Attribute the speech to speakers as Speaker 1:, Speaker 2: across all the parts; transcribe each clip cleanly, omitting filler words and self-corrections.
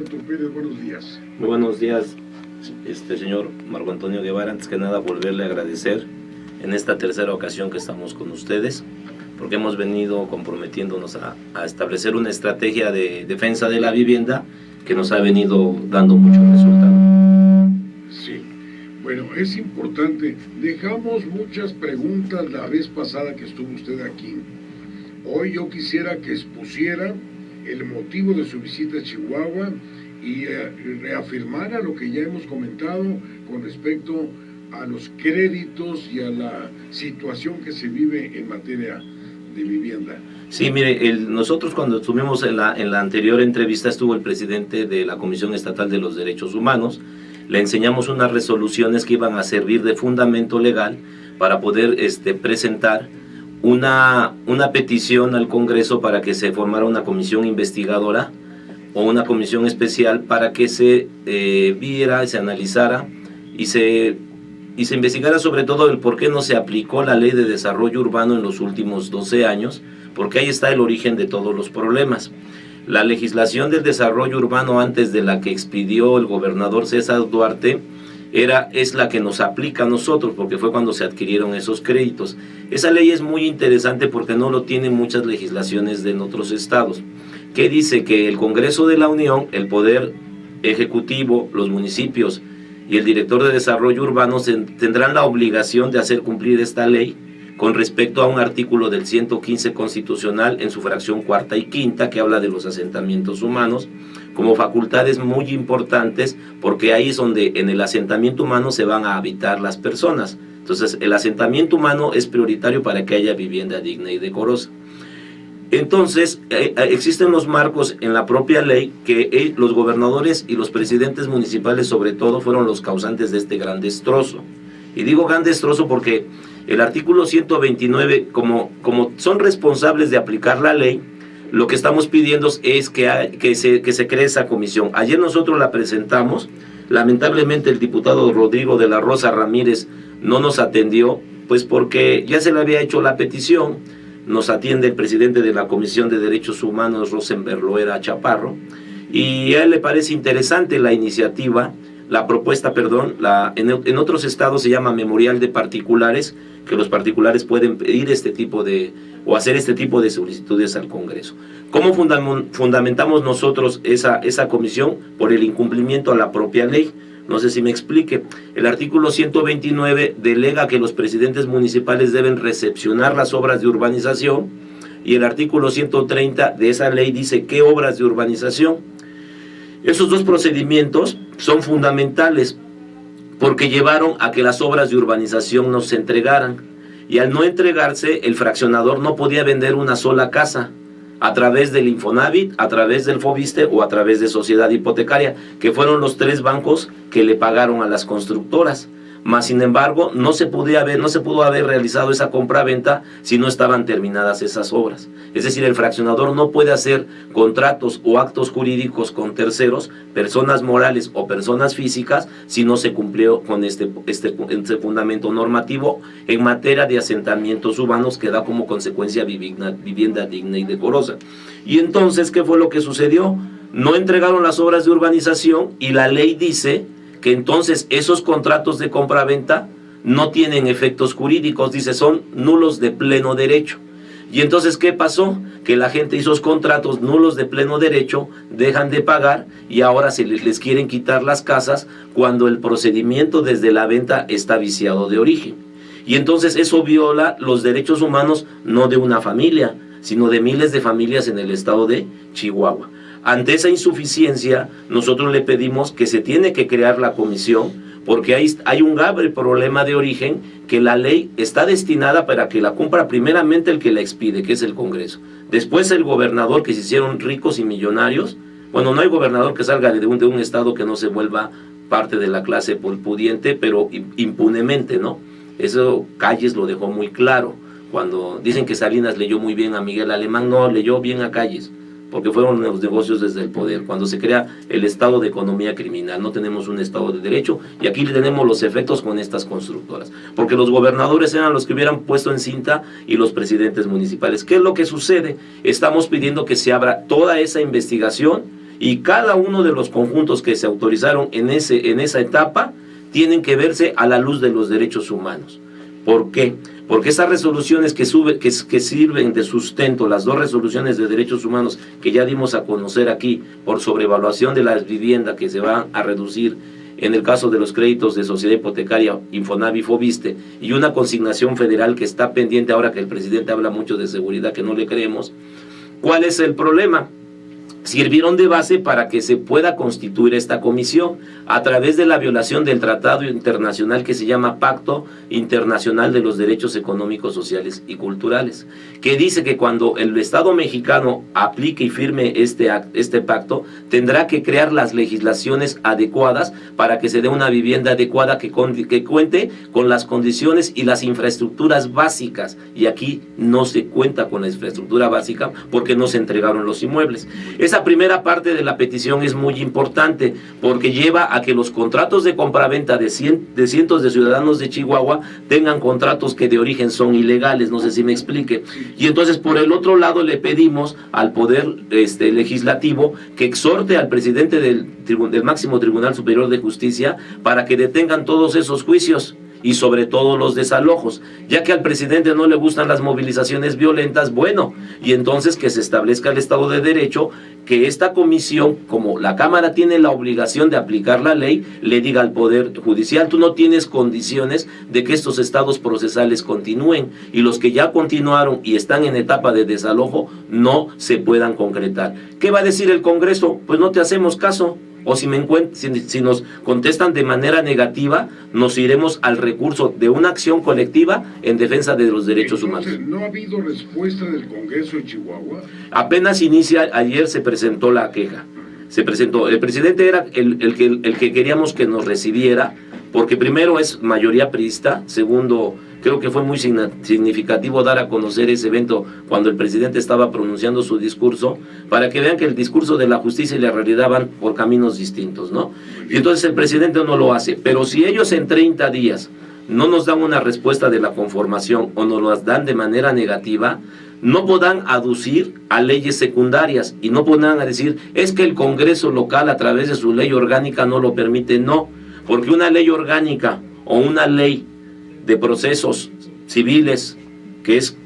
Speaker 1: Pérez, buenos días.
Speaker 2: Muy buenos días, señor Marco Antonio Guevara. Antes que nada, volverle a agradecer en esta tercera ocasión que estamos con ustedes, porque hemos venido comprometiéndonos a establecer una estrategia de defensa de la vivienda que nos ha venido dando mucho resultado.
Speaker 1: Sí, bueno, es importante. Dejamos muchas preguntas la vez pasada que estuvo usted aquí. Hoy yo quisiera que expusiera el motivo de su visita a Chihuahua y reafirmara lo que ya hemos comentado con respecto a los créditos y a la situación que se vive en materia de vivienda.
Speaker 2: Sí, mire, nosotros cuando estuvimos en la anterior entrevista estuvo el presidente de la Comisión Estatal de los Derechos Humanos. Le enseñamos unas resoluciones que iban a servir de fundamento legal para poder presentar una petición al Congreso para que se formara una comisión investigadora o una comisión especial para que se viera, se analizara y se investigara sobre todo el por qué no se aplicó la Ley de Desarrollo Urbano en los últimos 12 años, porque ahí está el origen de todos los problemas. La legislación del desarrollo urbano antes de la que expidió el gobernador César Duarte es la que nos aplica a nosotros, porque fue cuando se adquirieron esos créditos. Esa ley es muy interesante porque no lo tienen muchas legislaciones en otros estados, que dice que el Congreso de la Unión, el Poder Ejecutivo, los municipios y el Director de Desarrollo Urbano tendrán la obligación de hacer cumplir esta ley con respecto a un artículo del 115 constitucional en su fracción cuarta y quinta que habla de los asentamientos humanos como facultades muy importantes, porque ahí es donde en el asentamiento humano se van a habitar las personas. Entonces el asentamiento humano es prioritario para que haya vivienda digna y decorosa. Entonces existen los marcos en la propia ley que los gobernadores y los presidentes municipales sobre todo fueron los causantes de este gran destrozo. Y digo gran destrozo porque el artículo 129, como son responsables de aplicar la ley, lo que estamos pidiendo es que se cree esa comisión. Ayer nosotros la presentamos, lamentablemente el diputado Rodrigo de la Rosa Ramírez no nos atendió, pues porque ya se le había hecho la petición. Nos atiende el presidente de la Comisión de Derechos Humanos, Rosenberg Loera Chaparro, y a él le parece interesante la iniciativa, la propuesta, perdón, en otros estados se llama memorial de particulares, que los particulares pueden pedir o hacer este tipo de solicitudes al Congreso. ¿Cómo fundamentamos nosotros esa comisión? Por el incumplimiento a la propia ley. No sé si me explique. El artículo 129 delega que los presidentes municipales deben recepcionar las obras de urbanización, y el artículo 130 de esa ley dice qué obras de urbanización. Esos dos procedimientos son fundamentales porque llevaron a que las obras de urbanización no se entregaran, y al no entregarse el fraccionador no podía vender una sola casa a través del Infonavit, a través del Fobiste o a través de sociedad hipotecaria, que fueron los tres bancos que le pagaron a las constructoras. Mas sin embargo no se pudo haber realizado esa compra-venta si no estaban terminadas esas obras. Es decir, el fraccionador no puede hacer contratos o actos jurídicos con terceros, personas morales o personas físicas, si no se cumplió con este fundamento normativo en materia de asentamientos urbanos que da como consecuencia vivienda digna y decorosa. Y entonces, ¿qué fue lo que sucedió? No entregaron las obras de urbanización y la ley dice que entonces esos contratos de compra-venta no tienen efectos jurídicos, dice, son nulos de pleno derecho. Y entonces, ¿qué pasó? Que la gente hizo esos contratos nulos de pleno derecho, dejan de pagar y ahora se les quieren quitar las casas cuando el procedimiento desde la venta está viciado de origen. Y entonces eso viola los derechos humanos no de una familia, sino de miles de familias en el estado de Chihuahua. Ante esa insuficiencia, nosotros le pedimos que se tiene que crear la comisión, porque hay un grave problema de origen, que la ley está destinada para que la cumpla primeramente el que la expide, que es el Congreso. Después el gobernador, que se hicieron ricos y millonarios. Bueno, no hay gobernador que salga de un estado que no se vuelva parte de la clase pudiente, pero impunemente, ¿no? Eso Calles lo dejó muy claro. Cuando dicen que Salinas leyó muy bien a Miguel Alemán, no, leyó bien a Calles, porque fueron los negocios desde el poder, cuando se crea el estado de economía criminal. No tenemos un estado de derecho, y aquí tenemos los efectos con estas constructoras, porque los gobernadores eran los que hubieran puesto en cinta y los presidentes municipales. ¿Qué es lo que sucede? Estamos pidiendo que se abra toda esa investigación y cada uno de los conjuntos que se autorizaron en esa etapa tienen que verse a la luz de los derechos humanos. ¿Por qué? Porque esas resoluciones que sirven de sustento, las 2 resoluciones de derechos humanos que ya dimos a conocer aquí, por sobrevaluación de la vivienda que se va a reducir en el caso de los créditos de sociedad hipotecaria, Infonavit, Fobiste, y una consignación federal que está pendiente ahora que el presidente habla mucho de seguridad, que no le creemos. ¿Cuál es el problema? Sirvieron de base para que se pueda constituir esta comisión a través de la violación del tratado internacional que se llama Pacto Internacional de los Derechos Económicos, Sociales y Culturales, que dice que cuando el Estado mexicano aplique y firme este pacto, tendrá que crear las legislaciones adecuadas para que se dé una vivienda adecuada que cuente con las condiciones y las infraestructuras básicas, y aquí no se cuenta con la infraestructura básica porque no se entregaron los inmuebles. Esa primera parte de la petición es muy importante porque lleva a que los contratos de compraventa de cientos de ciudadanos de Chihuahua tengan contratos que de origen son ilegales, no sé si me explique. Y entonces por el otro lado le pedimos al Poder Legislativo que exhorte al presidente del máximo Tribunal Superior de Justicia para que detengan todos esos juicios y sobre todo los desalojos, ya que al presidente no le gustan las movilizaciones violentas, bueno, y entonces que se establezca el Estado de Derecho, que esta comisión, como la Cámara tiene la obligación de aplicar la ley, le diga al Poder Judicial, tú no tienes condiciones de que estos estados procesales continúen, y los que ya continuaron y están en etapa de desalojo no se puedan concretar. ¿Qué va a decir el Congreso? Pues no te hacemos caso. O si nos contestan de manera negativa, nos iremos al recurso de una acción colectiva en defensa de los derechos humanos.
Speaker 1: ¿No ha habido respuesta del Congreso de Chihuahua?
Speaker 2: Apenas inicia, ayer se presentó la queja. Se presentó, el presidente era el que queríamos que nos recibiera, porque primero es mayoría priista, segundo, creo que fue muy significativo dar a conocer ese evento cuando el presidente estaba pronunciando su discurso, para que vean que el discurso de la justicia y la realidad van por caminos distintos, ¿no? Y entonces el presidente no lo hace, pero si ellos en 30 días no nos dan una respuesta de la conformación o nos las dan de manera negativa, no podrán aducir a leyes secundarias y no podrán decir, es que el Congreso local a través de su ley orgánica no lo permite, no, porque una ley orgánica o una ley de procesos civiles, que es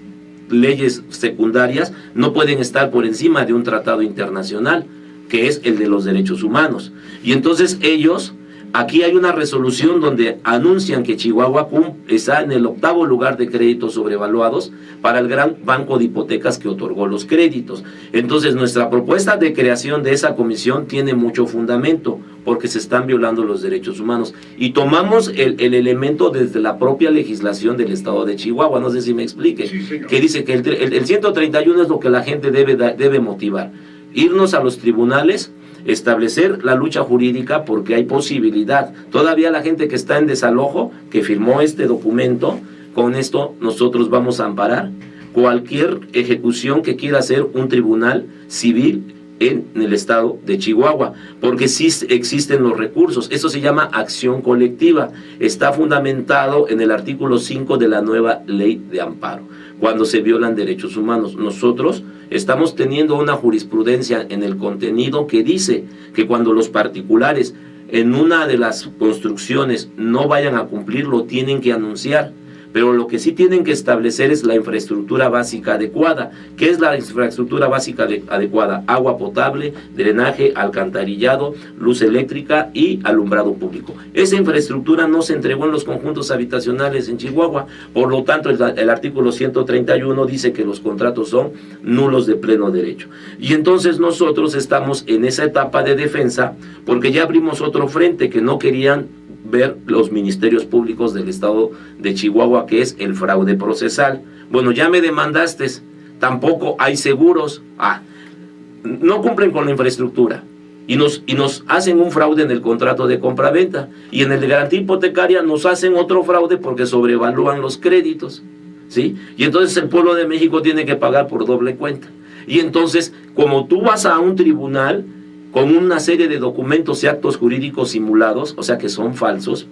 Speaker 2: leyes secundarias, no pueden estar por encima de un tratado internacional, que es el de los derechos humanos. Y entonces ellos, aquí hay una resolución donde anuncian que Chihuahua está en el 8º lugar de créditos sobrevaluados para el gran banco de hipotecas que otorgó los créditos. Entonces nuestra propuesta de creación de esa comisión tiene mucho fundamento, porque se están violando los derechos humanos. Y tomamos el elemento desde la propia legislación del Estado de Chihuahua, no sé si me explique, sí, que dice que el 131 es lo que la gente debe motivar. Irnos a los tribunales, establecer la lucha jurídica, porque hay posibilidad. Todavía la gente que está en desalojo, que firmó este documento, con esto nosotros vamos a amparar cualquier ejecución que quiera hacer un tribunal civil en el estado de Chihuahua, porque sí existen los recursos. Eso se llama acción colectiva, está fundamentado en el artículo 5 de la nueva ley de amparo, cuando se violan derechos humanos. Nosotros estamos teniendo una jurisprudencia en el contenido que dice que cuando los particulares en una de las construcciones no vayan a cumplir, lo tienen que anunciar. Pero lo que sí tienen que establecer es la infraestructura básica adecuada. ¿Qué es la infraestructura básica adecuada? Agua potable, drenaje, alcantarillado, luz eléctrica y alumbrado público. Esa infraestructura no se entregó en los conjuntos habitacionales en Chihuahua, por lo tanto el artículo 131 dice que los contratos son nulos de pleno derecho. Y entonces nosotros estamos en esa etapa de defensa, porque ya abrimos otro frente que no querían ver los ministerios públicos del estado de Chihuahua, que es el fraude procesal. Bueno, ya me demandaste, tampoco hay seguros, no cumplen con la infraestructura y nos hacen un fraude en el contrato de compraventa, y en el de garantía hipotecaria nos hacen otro fraude porque sobrevalúan los créditos, ¿sí? Y entonces el pueblo de México tiene que pagar por doble cuenta. Y entonces, como tú vas a un tribunal con una serie de documentos y actos jurídicos simulados, o sea que son falsos,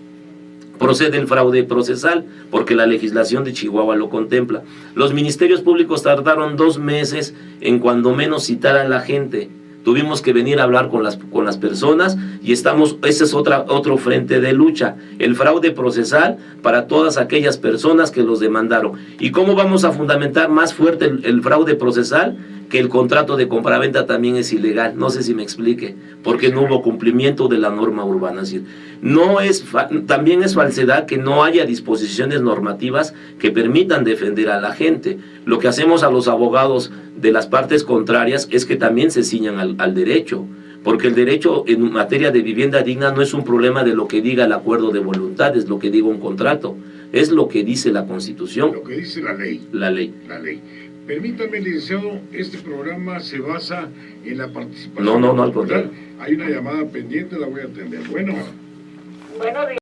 Speaker 2: procede el fraude procesal, porque la legislación de Chihuahua lo contempla. Los ministerios públicos tardaron 2 meses en cuando menos citar a la gente Tuvimos que venir a hablar con las personas y ese es otro frente de lucha, el fraude procesal para todas aquellas personas que los demandaron. ¿Y cómo vamos a fundamentar más fuerte el fraude procesal? Que el contrato de compraventa también es ilegal, no sé si me explique, porque no hubo cumplimiento de la norma urbana. Es decir, también es falsedad que no haya disposiciones normativas que permitan defender a la gente. Lo que hacemos a los abogados de las partes contrarias es que también se ciñan al derecho, porque el derecho en materia de vivienda digna no es un problema de lo que diga el acuerdo de voluntades, lo que diga un contrato, es lo que dice la Constitución.
Speaker 1: Lo que dice la ley.
Speaker 2: La ley.
Speaker 1: La ley. Permítame, licenciado, este programa se basa en la participación.
Speaker 2: No, al contrario.
Speaker 1: Hay una llamada pendiente, la voy a atender. Bueno.
Speaker 3: Buenos días.